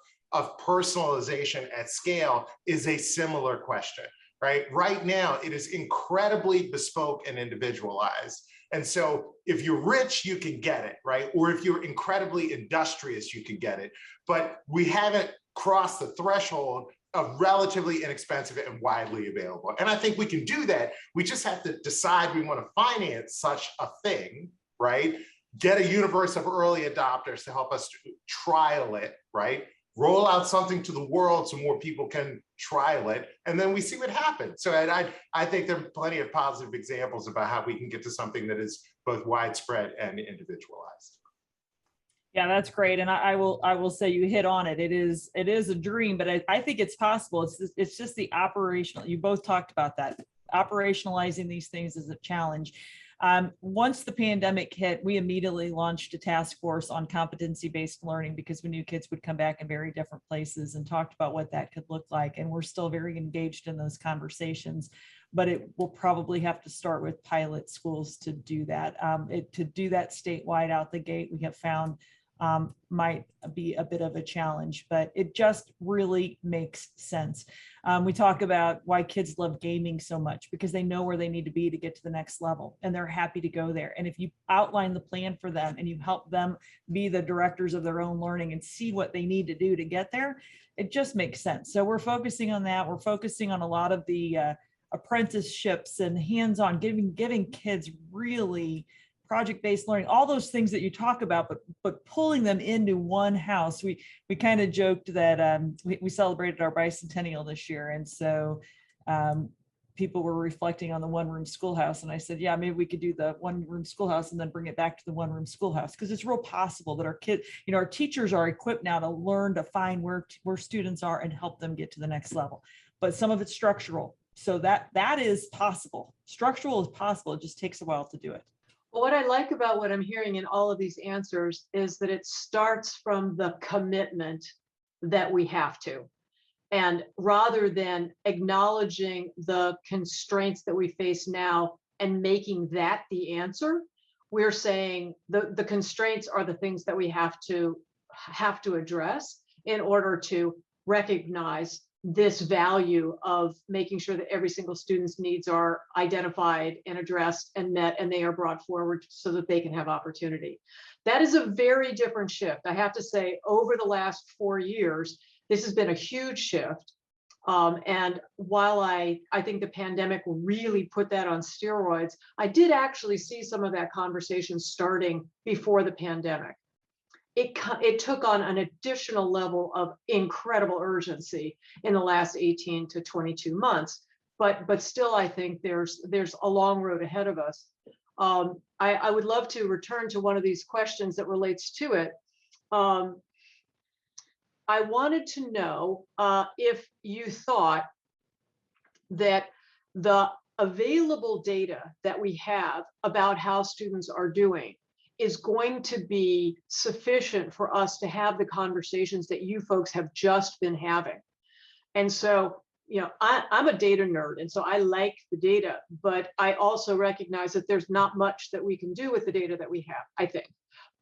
personalization at scale is a similar question, right? Right now, it is incredibly bespoke and individualized. And so if you're rich, you can get it, right? Or if you're incredibly industrious, you can get it. But we haven't crossed the threshold of relatively inexpensive and widely available. And I think we can do that. We just have to decide we want to finance such a thing, right? Get a universe of early adopters to help us trial it, right? Roll out something to the world so more people can trial it, and then we see what happens. So I think there are plenty of positive examples about how we can get to something that is both widespread and individualized. Yeah, that's great. And I will say you hit on it. It is a dream, but I think it's possible. It's just the operational, you both talked about that. Operationalizing these things is a challenge. Once the pandemic hit, we immediately launched a task force on competency-based learning, because we knew kids would come back in very different places, and talked about what that could look like. And we're still very engaged in those conversations, but it will probably have to start with pilot schools to do that. To do that statewide out the gate, we have found might be a bit of a challenge, but it just really makes sense. We talk about why kids love gaming so much, because they know where they need to be to get to the next level, and they're happy to go there. And if you outline the plan for them and you help them be the directors of their own learning and see what they need to do to get there, it just makes sense. So we're focusing on that. We're focusing on a lot of the apprenticeships and hands-on, giving kids really project-based learning, all those things that you talk about, but pulling them into one house. We kind of joked that we celebrated our bicentennial this year, and so people were reflecting on the one-room schoolhouse, and I said, yeah, maybe we could do the one-room schoolhouse and then bring it back to the one-room schoolhouse, because it's real possible that our kids, our teachers are equipped now to learn to find where students are and help them get to the next level. But some of it's structural, so that is possible. Structural is possible. It just takes a while to do it. Well, what I like about what I'm hearing in all of these answers is that it starts from the commitment that we have to. And rather than acknowledging the constraints that we face now and making that the answer, we're saying the constraints are the things that we have to address in order to recognize this value of making sure that every single student's needs are identified and addressed and met, and they are brought forward so that they can have opportunity. That is a very different shift. I have to say, over the last 4 years, this has been a huge shift. And while I think the pandemic really put that on steroids, I did actually see some of that conversation starting before the pandemic. It took on an additional level of incredible urgency in the last 18 to 22 months, but still, I think there's a long road ahead of us. I would love to return to one of these questions that relates to it. I wanted to know if you thought that the available data that we have about how students are doing is going to be sufficient for us to have the conversations that you folks have just been having. And so, you know, I'm a data nerd, and so I like the data, but I also recognize that there's not much that we can do with the data that we have, I think.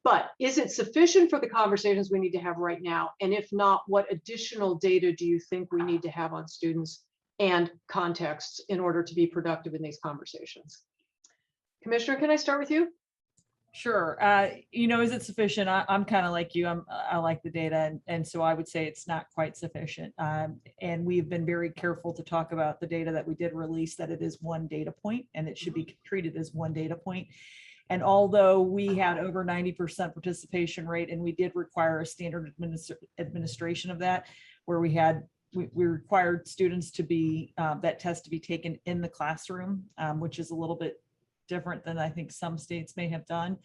But is it sufficient for the conversations we need to have right now? And if not, what additional data do you think we need to have on students and contexts in order to be productive in these conversations? Commissioner, can I start with you? Sure. You know, is it sufficient? I'm kind of like you. I like the data, and so I would say it's not quite sufficient. And we've been very careful to talk about the data that we did release, that it is one data point, and it should be treated as one data point. And although we had over 90% participation rate, and we did require a standard administration of that, where we required students to be that test to be taken in the classroom, which is a little bit different than I think some states may have done.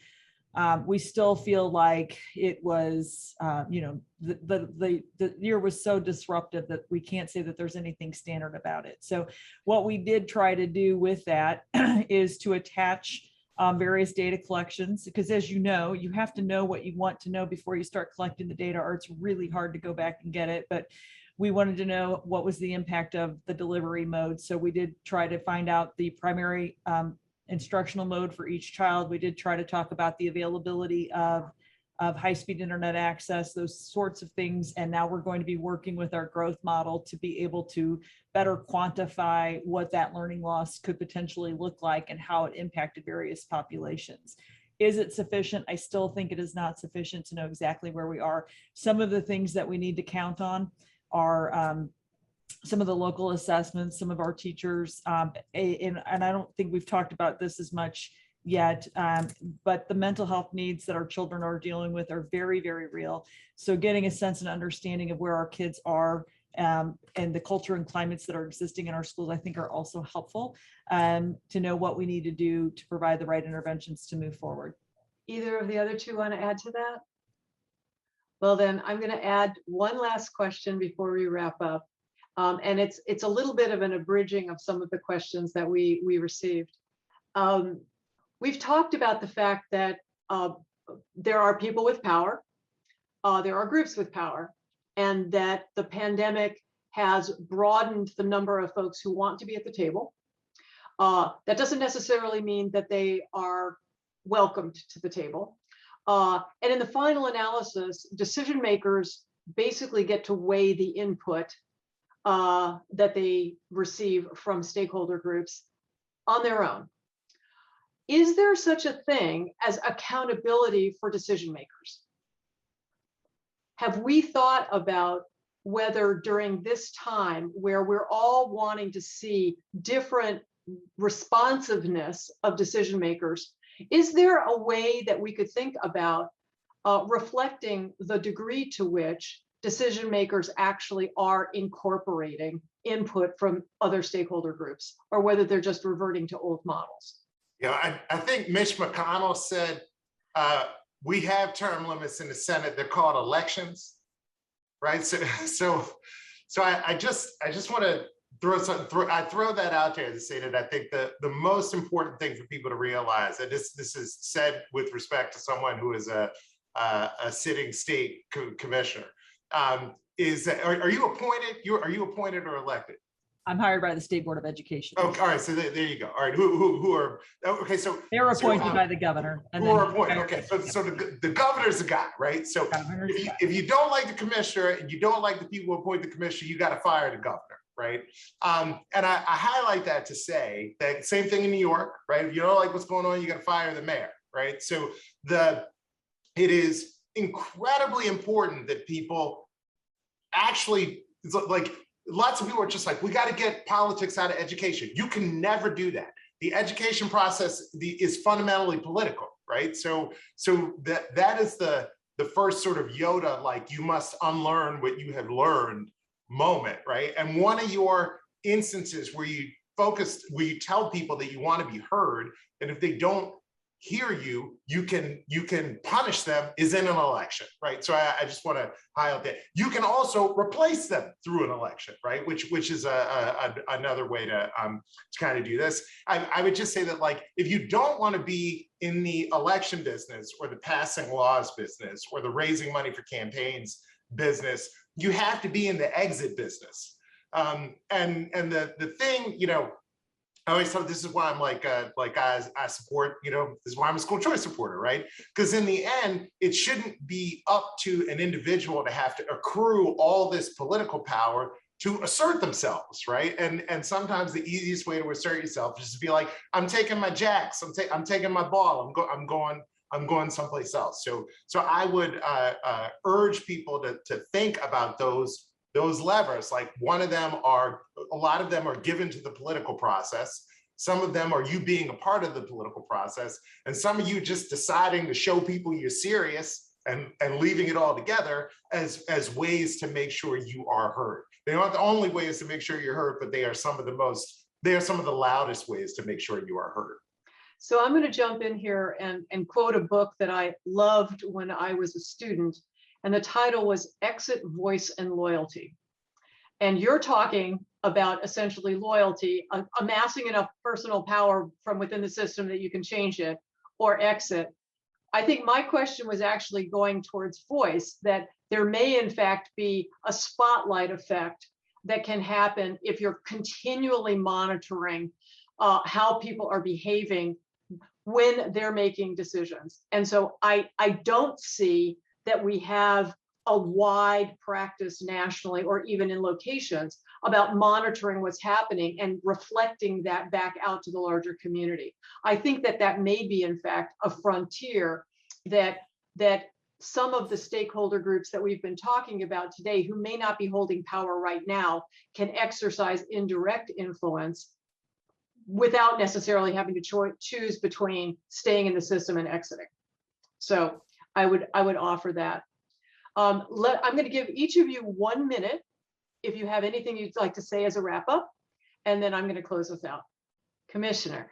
We still feel like it was, you know, the year was so disruptive that we can't say that there's anything standard about it. So what we did try to do with that is to attach various data collections, because as you know, you have to know what you want to know before you start collecting the data, or it's really hard to go back and get it. But we wanted to know what was the impact of the delivery mode. So we did try to find out the primary instructional mode for each child. We did try to talk about the availability of high-speed internet access, those sorts of things. And now we're going to be working with our growth model to be able to better quantify what that learning loss could potentially look like and how it impacted various populations. Is it sufficient? I still think it is not sufficient to know exactly where we are. Some of the things that we need to count on are some of the local assessments, some of our teachers, and I don't think we've talked about this as much yet, but the mental health needs that our children are dealing with are very, very real. So getting a sense and understanding of where our kids are and the culture and climates that are existing in our schools, I think are also helpful to know what we need to do to provide the right interventions to move forward. Either of the other two want to add to that? Well, then I'm going to add one last question before we wrap up. And it's a little bit of an abridging of some of the questions that we received. We've talked about the fact that there are people with power, there are groups with power, and that the pandemic has broadened the number of folks who want to be at the table. That doesn't necessarily mean that they are welcomed to the table. And in the final analysis, decision makers basically get to weigh the input that they receive from stakeholder groups on their own. Is there such a thing as accountability for decision makers? Have we thought about whether during this time where we're all wanting to see different responsiveness of decision makers, is there a way that we could think about reflecting the degree to which decision makers actually are incorporating input from other stakeholder groups, or whether they're just reverting to old models? Yeah, I think Mitch McConnell said we have term limits in the Senate. They're called elections, right? So I just want to throw that out there to say that I think the most important thing for people to realize, and this is said with respect to someone who is a sitting state commissioner, is that are you appointed? Are you appointed or elected? I'm hired by the State Board of Education. Okay, all right, so there you go. All right, who are, okay, so. They're so, appointed by the governor. And who then are appointed, okay, so the governor's the guy, right? So if you don't like the commissioner and you don't like the people who appoint the commissioner, you got to fire the governor, right? And I highlight that to say that same thing in New York, right? If you don't like what's going on, you got to fire the mayor, right? So it is incredibly important that people actually, it's like, lots of people are just like, we got to get politics out of education. You can never do that. The education process is fundamentally political, right? So that is the first sort of Yoda, like you must unlearn what you have learned moment, right? And one of your instances where you tell people that you want to be heard, and if they don't hear you, you can punish them is in an election, right? So I just want to highlight that. You can also replace them through an election, right? Which is another way to kind of do this. I would just say that, like, if you don't want to be in the election business or the passing laws business or the raising money for campaigns business, you have to be in the exit business. And the thing, you know, I always thought this is why I'm I support, you know, this is why I'm a school choice supporter, right? Because in the end, it shouldn't be up to an individual to have to accrue all this political power to assert themselves, right? And sometimes the easiest way to assert yourself is to be like, I'm taking my jacks, I'm taking my ball, I'm going someplace else. So I would urge people to think about those levers. Like a lot of them are given to the political process. Some of them are you being a part of the political process. And some of you just deciding to show people you're serious and leaving it all together as ways to make sure you are heard. They aren't the only ways to make sure you're heard, but they are some of the loudest ways to make sure you are heard. So I'm going to jump in here and quote a book that I loved when I was a student. And the title was Exit, Voice, and Loyalty. And you're talking about essentially loyalty, amassing enough personal power from within the system that you can change it, or exit. I think my question was actually going towards voice, that there may in fact be a spotlight effect that can happen if you're continually monitoring how people are behaving when they're making decisions. And so I don't see that we have a wide practice nationally or even in locations about monitoring what's happening and reflecting that back out to the larger community. I think that may be in fact a frontier that some of the stakeholder groups that we've been talking about today, who may not be holding power right now, can exercise indirect influence without necessarily having to choose between staying in the system and exiting. So I would offer that. I'm going to give each of you 1 minute if you have anything you'd like to say as a wrap up, and then I'm going to close this out. Commissioner.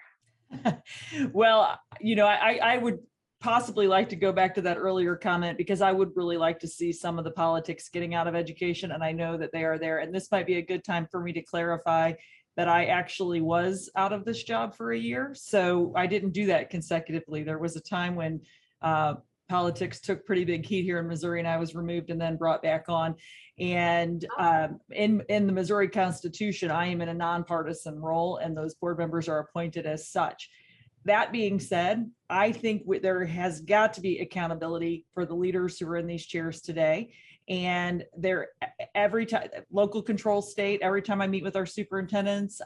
Well, you know, I would possibly like to go back to that earlier comment, because I would really like to see some of the politics getting out of education, and I know that they are there. And this might be a good time for me to clarify that I actually was out of this job for a year. So I didn't do that consecutively. There was a time when politics took pretty big heat here in Missouri, and I was removed and then brought back on. And in the Missouri Constitution, I am in a nonpartisan role, and those board members are appointed as such. That being said, I think there has got to be accountability for the leaders who are in these chairs today. And every time, local control state, every time I meet with our superintendents,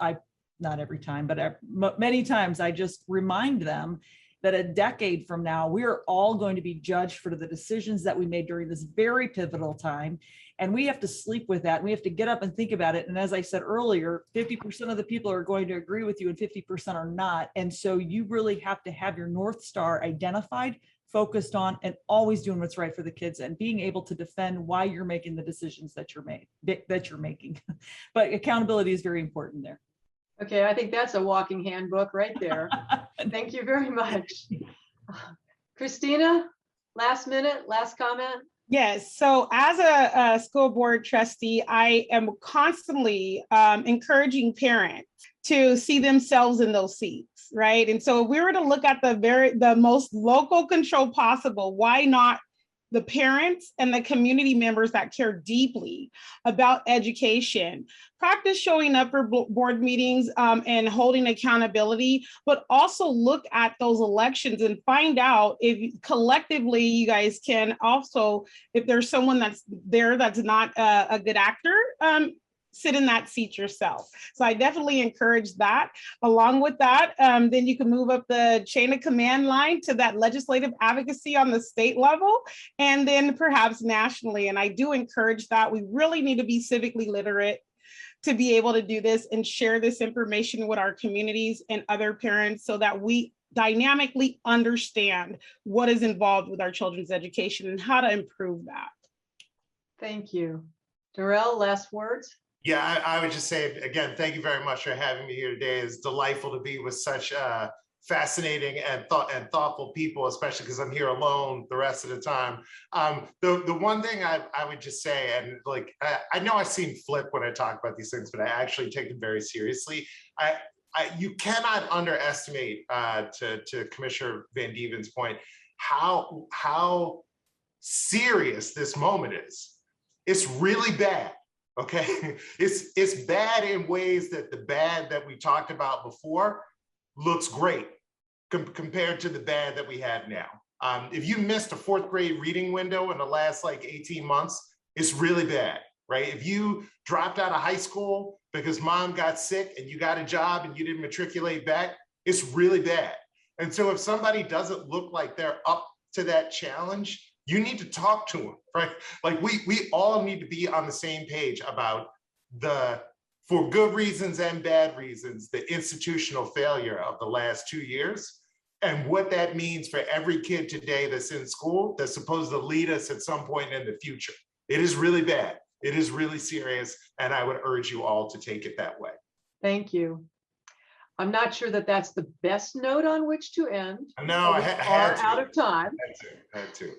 not every time, but many times I just remind them that a decade from now, we are all going to be judged for the decisions that we made during this very pivotal time. And we have to sleep with that. And we have to get up and think about it. And as I said earlier, 50% of the people are going to agree with you and 50% are not. And so you really have to have your North Star identified, focused on, and always doing what's right for the kids and being able to defend why you're making the decisions that you're making. But accountability is very important there. Okay, I think that's a walking handbook right there. Thank you very much. Christina, last minute, last comment. Yes, so as a school board trustee, I am constantly encouraging parents to see themselves in those seats, right? And so if we were to look at the most local control possible, why not the parents and the community members that care deeply about education. Practice showing up for board meetings and holding accountability, but also look at those elections and find out if collectively you guys can also, if there's someone that's there that's not a good actor, sit in that seat yourself. So I definitely encourage that. Along with that, then you can move up the chain of command line to that legislative advocacy on the state level, and then perhaps nationally. And I do encourage that. We really need to be civically literate to be able to do this and share this information with our communities and other parents so that we dynamically understand what is involved with our children's education and how to improve that. Thank you. Darrell, last words? Yeah, I would just say, again, thank you very much for having me here today. It's delightful to be with such fascinating and thoughtful people, especially because I'm here alone the rest of the time. The one thing I would just say, and like, I know I seem flip when I talk about these things, but I actually take them very seriously. You cannot underestimate, to Commissioner Vandeven's point, how serious this moment is. It's really bad. Okay, it's bad in ways that the bad that we talked about before looks great compared to the bad that we have now. If you missed a 4th grade reading window in the last like 18 months, it's really bad, right? If you dropped out of high school because mom got sick and you got a job and you didn't matriculate back, it's really bad. And so if somebody doesn't look like they're up to that challenge, you need to talk to them, right? Like we all need to be on the same page about for good reasons and bad reasons, the institutional failure of the last 2 years and what that means for every kid today that's in school that's supposed to lead us at some point in the future. It is really bad. It is really serious. And I would urge you all to take it that way. Thank you. I'm not sure that that's the best note on which to end. No, I had to. Out of time. I had to.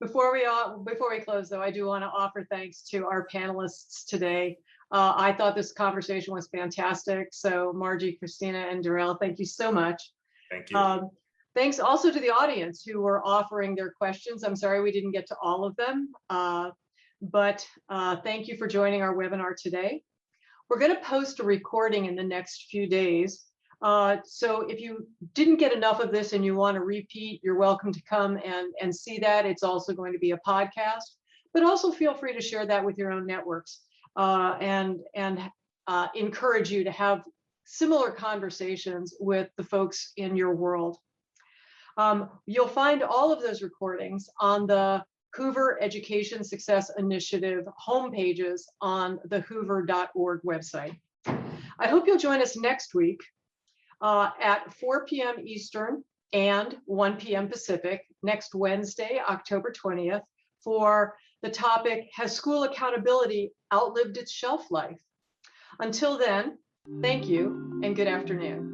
Before we close, though, I do want to offer thanks to our panelists today. I thought this conversation was fantastic. So Margie, Christina, and Darrell, thank you so much. Thank you. Thanks also to the audience who were offering their questions. I'm sorry we didn't get to all of them, but thank you for joining our webinar today. We're going to post a recording in the next few days. So if you didn't get enough of this and you want to repeat, you're welcome to come and see that. It's also going to be a podcast, but also feel free to share that with your own networks and encourage you to have similar conversations with the folks in your world. You'll find all of those recordings on the Hoover Education Success Initiative homepages on the hoover.org website. I hope you'll join us next week at 4 p.m. Eastern and 1 p.m. Pacific next Wednesday, October 20th, for the topic, Has School Accountability Outlived Its Shelf Life? Until then, thank you and good afternoon.